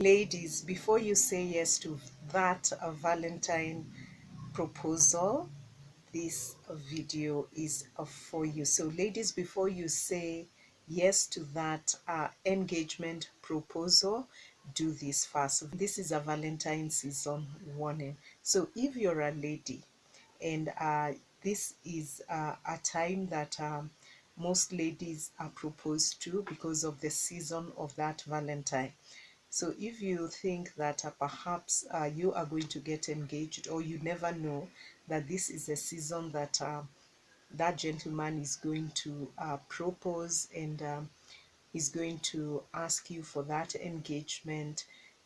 Ladies, before you say yes to that Valentine proposal, this video is for you. So ladies, before you say yes to that engagement proposal, do this first. This is a Valentine season warning. So if you're a lady and this is a time that most ladies are proposed to because of the season of that Valentine. So if you think that perhaps you are going to get engaged, or you never know that this is a season that that gentleman is going to propose, and is going to ask you for that engagement,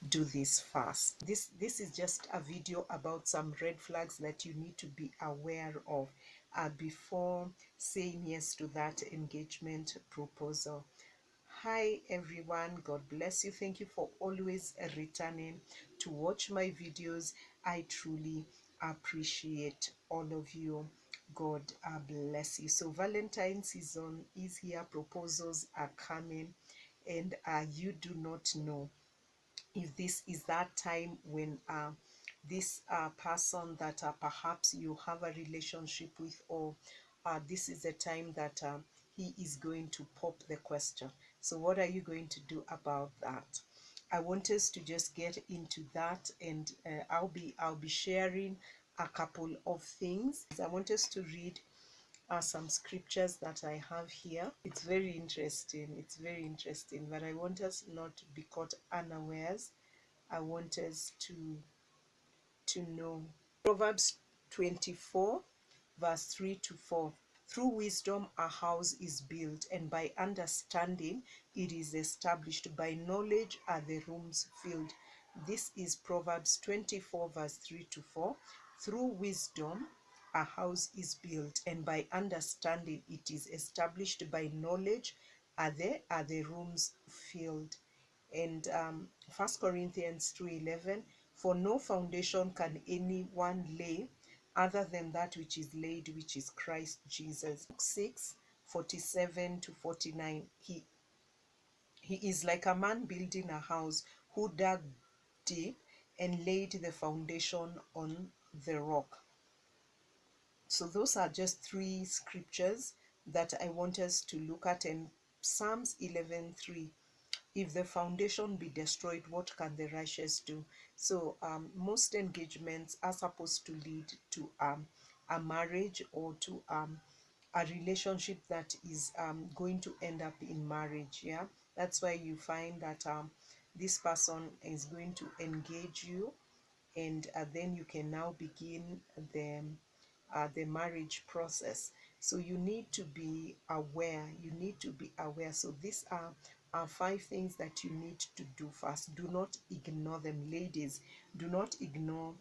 do this fast. This is just a video about some red flags that you need to be aware of before saying yes to that engagement proposal. Hi everyone, God bless you. Thank you for always returning to watch my videos. I truly appreciate all of you. God bless you. So Valentine season is here, proposals are coming, and you do not know if this is that time when this person that perhaps you have a relationship with, or this is a time that he is going to pop the question. So what are you going to do about that? I want us to just get into that, and I'll be sharing a couple of things. I want us to read some scriptures that I have here. It's very interesting. It's very interesting, but I want us not to be caught unawares. I want us to know. Proverbs 24 verse 3 to 4. Through wisdom a house is built, and by understanding it is established. By knowledge are the rooms filled. This is Proverbs 24 verse 3 to 4. Through wisdom a house is built, and by understanding it is established. By knowledge are the rooms filled. And 1 Corinthians 2:11, for no foundation can anyone lay other than that which is laid, which is Christ Jesus. 6:47 to 49, he is like a man building a house who dug deep and laid the foundation on the rock. So those are just three scriptures that I want us to look at. And Psalms 11:3, if the foundation be destroyed, what can the righteous do? So most engagements are supposed to lead to a marriage, or to a relationship that is going to end up in marriage. Yeah, that's why you find that this person is going to engage you, and then you can now begin the marriage process. So you need to be aware. You need to be aware. So these are five things that you need to do first. Do not ignore them, ladies. Do not ignore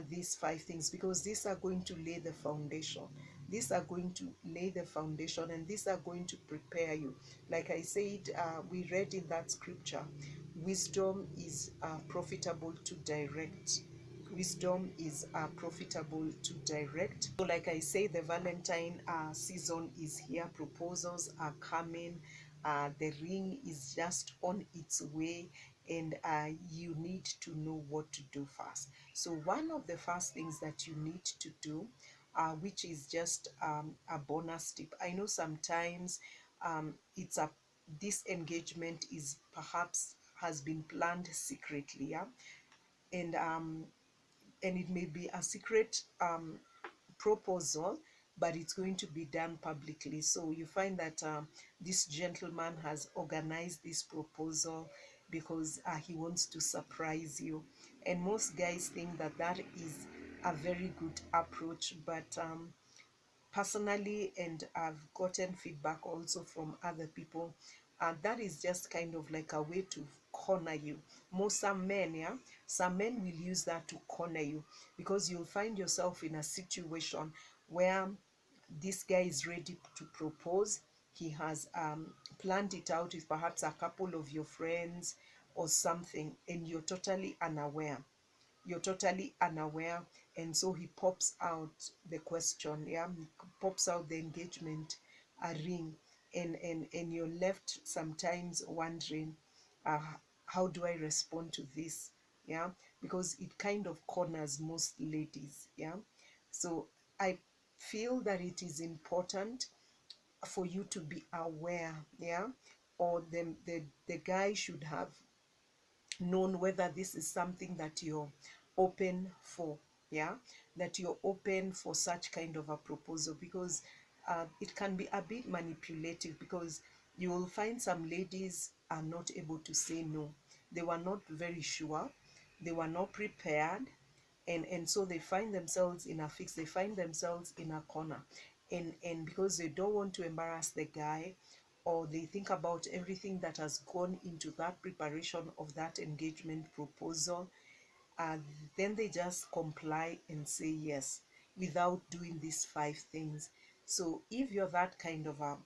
these five things, because these are going to lay the foundation. These are going to lay the foundation, and these are going to prepare you. Like I said, we read in that scripture, wisdom is profitable to direct. Wisdom is profitable to direct. So like I say, the Valentine season is here. Proposals are coming. The ring is just on its way, and you need to know what to do first. So one of the first things that you need to do, which is just a bonus tip. I know sometimes it's a this engagement is perhaps has been planned secretly, yeah, and it may be a secret proposal, but it's going to be done publicly. So you find that this gentleman has organized this proposal because he wants to surprise you, and most guys think that that is a very good approach. But personally, and I've gotten feedback also from other people, that is just kind of like a way to corner you. Some men, yeah, some men will use that to corner you, because you'll find yourself in a situation where this guy is ready to propose. He has planned it out with perhaps a couple of your friends or something, and you're totally unaware. And so he pops out the question, yeah, he pops out the engagement ring, and you're left sometimes wondering, how do I respond to this? Yeah, because it kind of corners most ladies. Yeah, so I feel that it is important for you to be aware. Yeah, or the guy should have known whether this is something that you're open for. Yeah, that you're open for such kind of a proposal, because it can be a bit manipulative, because you will find some ladies are not able to say no. They were not very sure, they were not prepared, and so they find themselves in a fix, they find themselves in a corner, and because they don't want to embarrass the guy, or they think about everything that has gone into that preparation of that engagement proposal, uh, then they just comply and say yes without doing these five things. So if you're that kind of a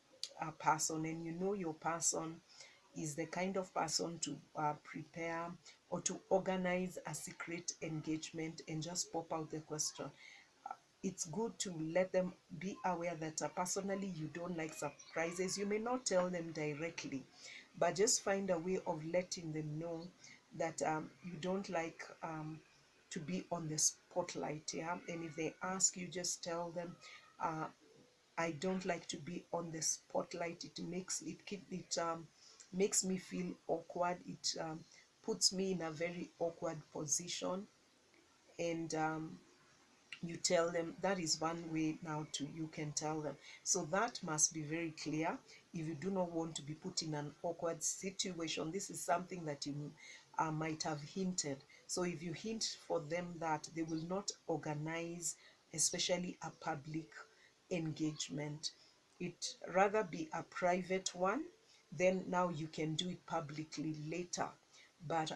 person, and you know your person is the kind of person to prepare or to organize a secret engagement and just pop out the question, it's good to let them be aware that personally you don't like surprises. You may not tell them directly, but just find a way of letting them know that you don't like to be on the spotlight. Yeah, and if they ask you, just tell them, uh, I don't like to be on the spotlight. It makes me feel awkward. It puts me in a very awkward position, and you tell them. That is one way now to you can tell them. So that must be very clear. If you do not want to be put in an awkward situation, this is something that you might have hinted. So if you hint for them that they will not organize, especially a public engagement, it rather be a private one, then now you can do it publicly later. But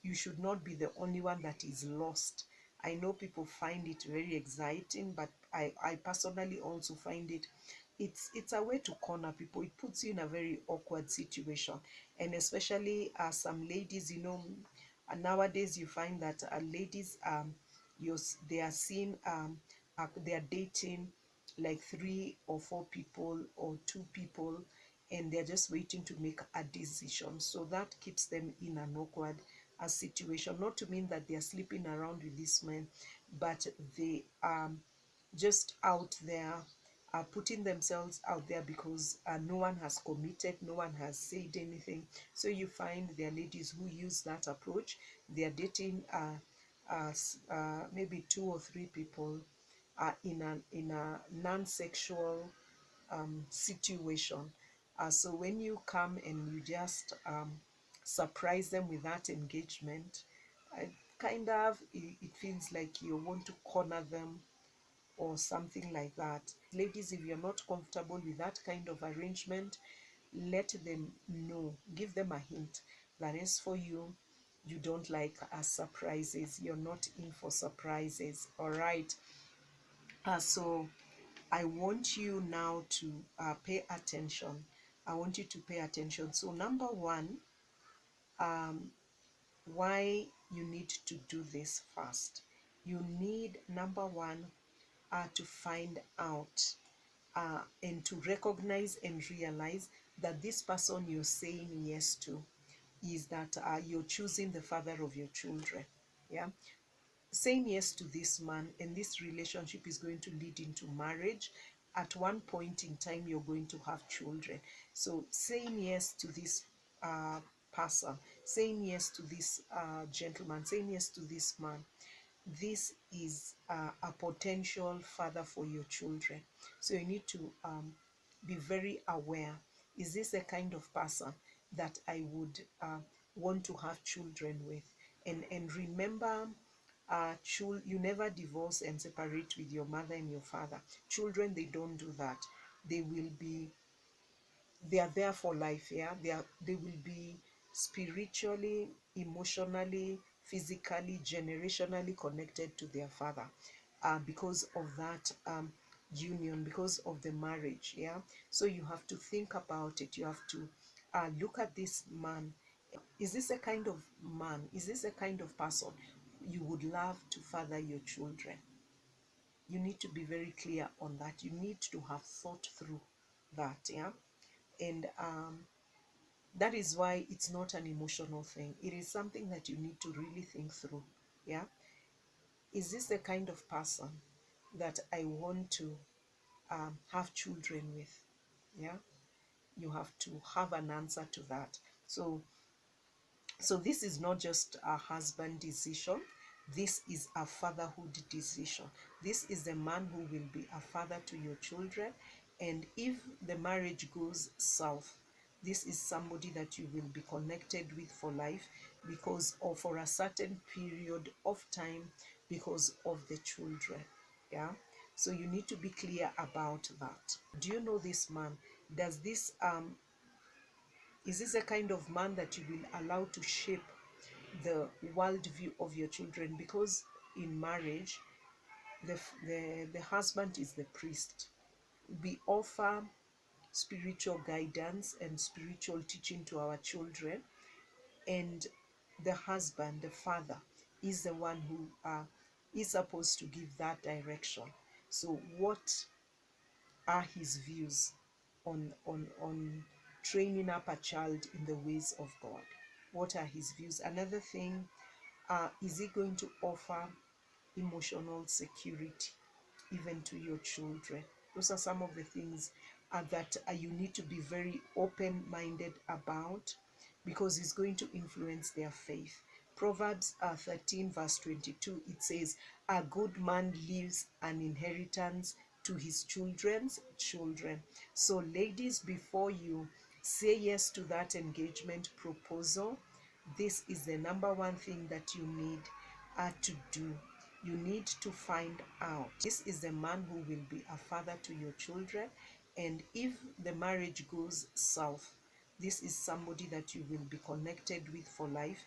you should not be the only one that is lost. I know people find it very exciting, but I personally also find it's a way to corner people. It puts you in a very awkward situation, and especially some ladies, nowadays you find that ladies they are seen they are dating like three or four people or two people, and they're just waiting to make a decision. So that keeps them in an awkward situation. Not to mean that they are sleeping around with this man, but they are just out there, putting themselves out there, because no one has committed, no one has said anything. So you find there are ladies who use that approach. They are dating maybe two or three people in a non-sexual situation. So when you come and you just surprise them with that engagement, kind of it feels like you want to corner them or something like that. Ladies, if you're not comfortable with that kind of arrangement, let them know, give them a hint that as for you, you don't like surprises, you're not in for surprises. All right. So I want you now to pay attention. I want you to pay attention. So number one, why you need to do this first. You need, number one, to find out and to recognize and realize that this person you're saying yes to is that you're choosing the father of your children. Yeah, saying yes to this man, and this relationship is going to lead into marriage. At one point in time you're going to have children. So saying yes to this person, saying yes to this gentleman, saying yes to this man, this is a potential father for your children. So you need to be very aware. Is this a kind of person that I would want to have children with? And remember, you never divorce and separate with your mother and your father. Children, they don't do that. They will be, they are there for life. Yeah, they will be spiritually, emotionally, physically, generationally connected to their father, because of that union, because of the marriage. Yeah, so you have to think about it. You have to look at this man. Is this a kind of man, is this a kind of person you would love to father your children? You need to be very clear on that. You need to have thought through that. Yeah, and That is why it's not an emotional thing. It is something that you need to really think through. Yeah. Is this the kind of person that I want to have children with? Yeah. You have to have an answer to that. So this is not just a husband decision. This is a fatherhood decision. This is the man who will be a father to your children. And if the marriage goes south, this is somebody that you will be connected with for life, because, or for a certain period of time, because of the children. Yeah. So you need to be clear about that. Do you know this man? Does this is this a kind of man that you will allow to shape the worldview of your children? Because in marriage, the husband is the priest. We offer spiritual guidance and spiritual teaching to our children, and the husband, the father, is the one who is supposed to give that direction. So what are his views on training up a child in the ways of God? What are his views? Another thing, is he going to offer emotional security even to your children? Those are some of the things that you need to be very open-minded about, because it's going to influence their faith. Proverbs 13 verse 22, it says, a good man leaves an inheritance to his children's children. So ladies, before you say yes to that engagement proposal, this is the number one thing that you need to do. You need to find out, this is the man who will be a father to your children. And if the marriage goes south, this is somebody that you will be connected with for life,